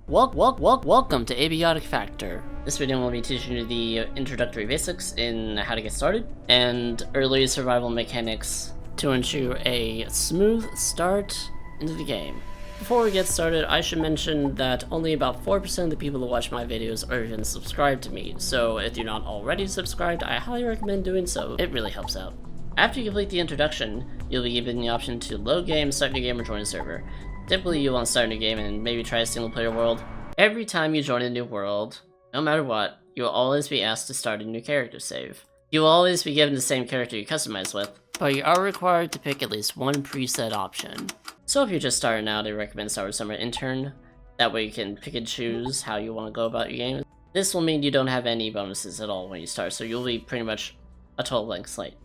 Welcome to Abiotic Factor. This video will be teaching you the introductory basics in how to get started and early survival mechanics to ensure a smooth start into the game. Before we get started, I should mention that only about 4% of the people who watch my videos are even subscribed to me, so if you're not already subscribed, I highly recommend doing so. It really helps out. After you complete the introduction, you'll be given the option to load game, start new game, or join a server. Typically, you want to start a new game and maybe try a single player world. Every time you join a new world, no matter what, you'll always be asked to start a new character save. You'll always be given the same character you customize with, but you are required to pick at least one preset option. So if you're just starting out, I recommend start with Summer Intern. That way you can pick and choose how you want to go about your game. This will mean you don't have any bonuses at all when you start, so you'll be pretty much a total blank slate.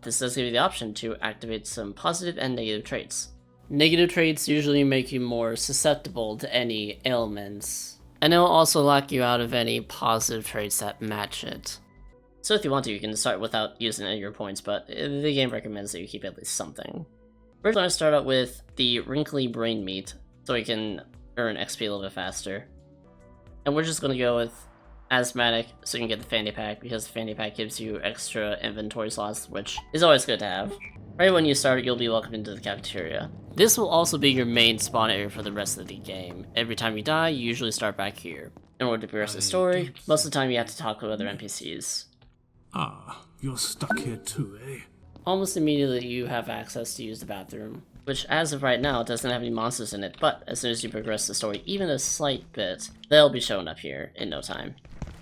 This does give you the option to activate some positive and negative traits. Negative traits usually make you more susceptible to any ailments, and it'll also lock you out of any positive traits that match it. So if you want to, you can start without using any of your points, but the game recommends that you keep at least something. First, I'm going to start out with the Wrinkly Brain Meat, so we can earn XP a little bit faster. And we're just going to go with Asthmatic, so you can get the Fanny Pack, because the Fanny Pack gives you extra inventory slots, which is always good to have. Right when you start, you'll be welcomed into the cafeteria. This will also be your main spawn area for the rest of the game. Every time you die, you usually start back here. In order to progress the story, most of the time you have to talk with other NPCs. Ah, you're stuck here too, eh? Almost immediately you have access to use the bathroom, which as of right now doesn't have any monsters in it, but as soon as you progress the story even a slight bit, they'll be showing up here in no time.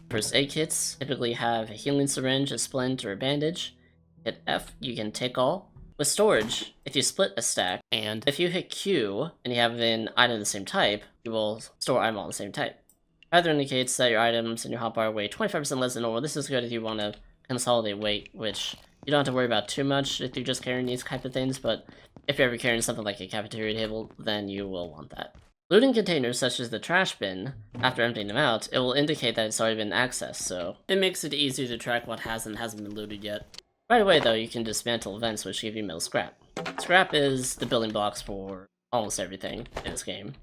First aid kits typically have a healing syringe, a splint, or a bandage. Hit F, you can take all. With storage, if you split a stack, and if you hit Q and you have an item of the same type, you will store item on the same type. Either indicates that your items in your hotbar weigh 25% less than normal. This is good if you want to consolidate weight, which you don't have to worry about too much if you're just carrying these type of things, but if you're ever carrying something like a cafeteria table, then you will want that. Looting containers such as the trash bin, after emptying them out, it will indicate that it's already been accessed, so it makes it easier to track what hasn't been looted yet. Right away though, you can dismantle events which give you metal scrap. Scrap is the building blocks for almost everything in this game.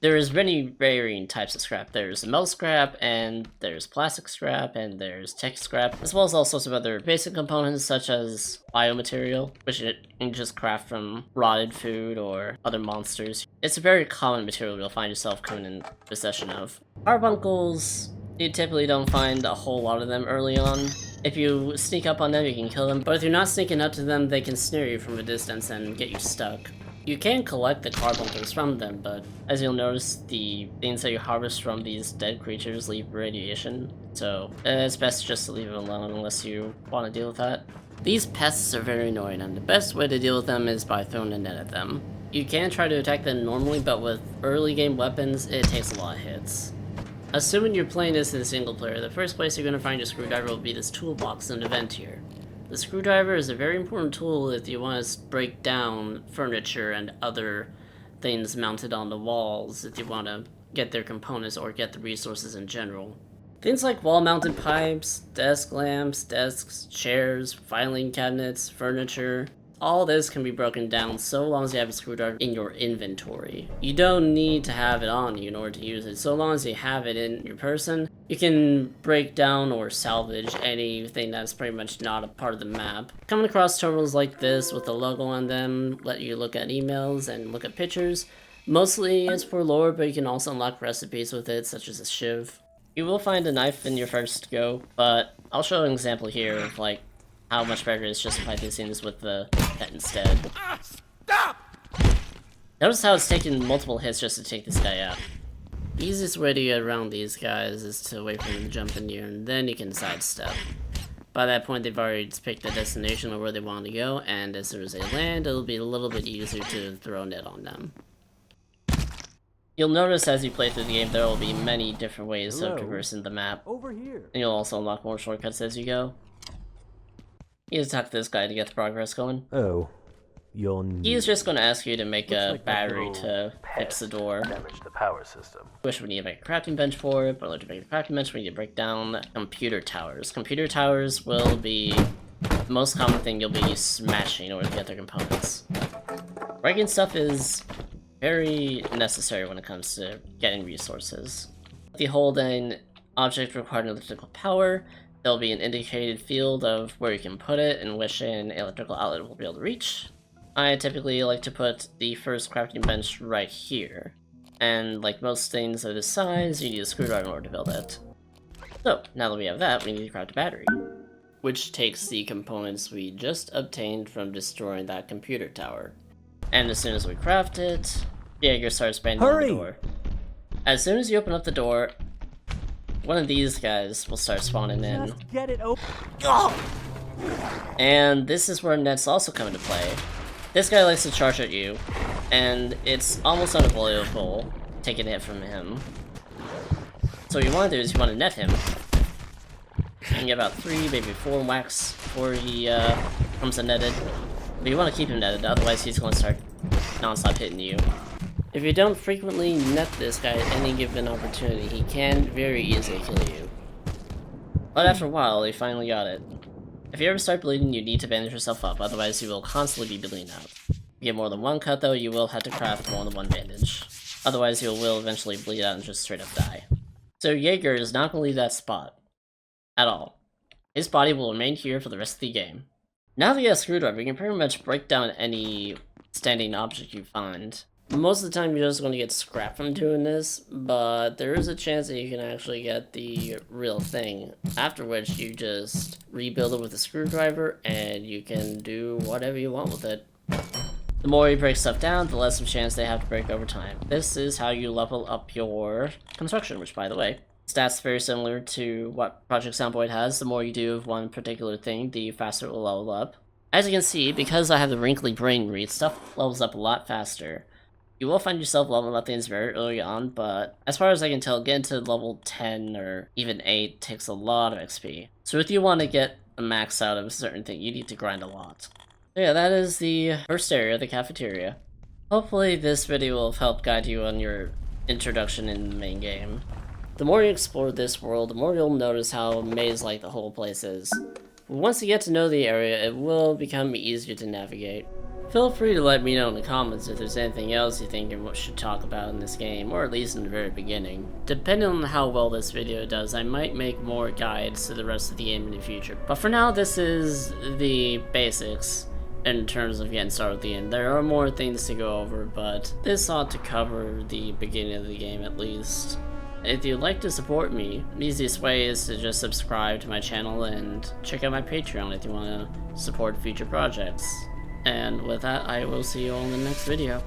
There's many varying types of scrap. There's metal scrap, and there's plastic scrap, and there's tech scrap, as well as all sorts of other basic components such as biomaterial, which you can just craft from rotted food or other monsters. It's a very common material you'll find yourself coming in possession of. Carbuncles, you typically don't find a whole lot of them early on. If you sneak up on them, you can kill them, but if you're not sneaking up to them, they can snare you from a distance and get you stuck. You can collect the carbuncles from them, but as you'll notice, the things that you harvest from these dead creatures leave radiation, so it's best just to leave them alone unless you want to deal with that. These pests are very annoying, and the best way to deal with them is by throwing a net at them. You can try to attack them normally, but with early game weapons, it takes a lot of hits. Assuming you're playing this in single player, the first place you're going to find your screwdriver will be this toolbox in the vent here. The screwdriver is a very important tool if you want to break down furniture and other things mounted on the walls if you want to get their components or get the resources in general. Things like wall-mounted pipes, desk lamps, desks, chairs, filing cabinets, furniture, all this can be broken down so long as you have a screwdriver in your inventory. You don't need to have it on you in order to use it. So long as you have it in your person, you can break down or salvage anything that's pretty much not a part of the map. Coming across terminals like this with a logo on them let you look at emails and look at pictures. Mostly it's for lore, but you can also unlock recipes with it, such as a shiv. You will find a knife in your first go, but I'll show an example here of like how much better it is just by facing this with the pet instead. Stop! Notice how it's taking multiple hits just to take this guy out. The easiest way to get around these guys is to wait for them to jump in here, and then you can sidestep. By that point, they've already picked the destination or where they want to go, and as soon as they land, it'll be a little bit easier to throw a net on them. You'll notice as you play through the game, there will be many different ways of traversing the map. Over here. And you'll also unlock more shortcuts as you go. You just talk to this guy to get the progress going. Oh, you're new. He's just going to ask you to make a battery to fix the door. Damage the power system. Which we need to make a crafting bench for it, but to make a crafting bench we need to break down computer towers. Computer towers will be the most common thing you'll be smashing in order to get their components. Breaking stuff is very necessary when it comes to getting resources. If you hold an object requiring electrical power, there'll be an indicated field of where you can put it and which an electrical outlet will be able to reach. I typically like to put the first crafting bench right here, and like most things of this size, you need a screwdriver in order to build it. So, now that we have that, we need to craft a battery, which takes the components we just obtained from destroying that computer tower. And as soon as we craft it, Jaeger starts banging on the door. As soon as you open up the door, one of these guys will start spawning in. Just get it open. And this is where nets also come into play. This guy likes to charge at you, and it's almost unavoidable taking a hit from him. So what you want to do is you want to net him. You can get about 3, maybe 4 whacks before he comes unnetted. But you want to keep him netted, otherwise he's going to start non-stop hitting you. If you don't frequently net this guy at any given opportunity, he can very easily kill you. But after a while, you finally got it. If you ever start bleeding, you need to bandage yourself up, otherwise you will constantly be bleeding out. If you get more than one cut though, you will have to craft more than one bandage. Otherwise you will eventually bleed out and just straight up die. So Jaeger is not going to leave that spot. At all. His body will remain here for the rest of the game. Now that you have a screwdriver, you can pretty much break down any standing object you find. Most of the time you're just going to get scrap from doing this, but there is a chance that you can actually get the real thing, after which you just rebuild it with a screwdriver and you can do whatever you want with it. The more you break stuff down, the less of a chance they have to break over time. This is how you level up your construction, which by the way, stats very similar to what Project Soundboard has. The more you do of one particular thing, the faster it will level up. As you can see, because I have the wrinkly brain read, stuff levels up a lot faster. You will find yourself leveling up things very early on, but as far as I can tell, getting to level 10 or even 8 takes a lot of XP. So if you want to get a max out of a certain thing, you need to grind a lot. So yeah, that is the first area, the cafeteria. Hopefully this video will help guide you on your introduction in the main game. The more you explore this world, the more you'll notice how maze-like the whole place is. But once you get to know the area, it will become easier to navigate. Feel free to let me know in the comments if there's anything else you think I should talk about in this game, or at least in the very beginning. Depending on how well this video does, I might make more guides to the rest of the game in the future. But for now, this is the basics in terms of getting started with the game. There are more things to go over, but this ought to cover the beginning of the game at least. If you'd like to support me, the easiest way is to just subscribe to my channel and check out my Patreon if you want to support future projects. And with that, I will see you all in the next video.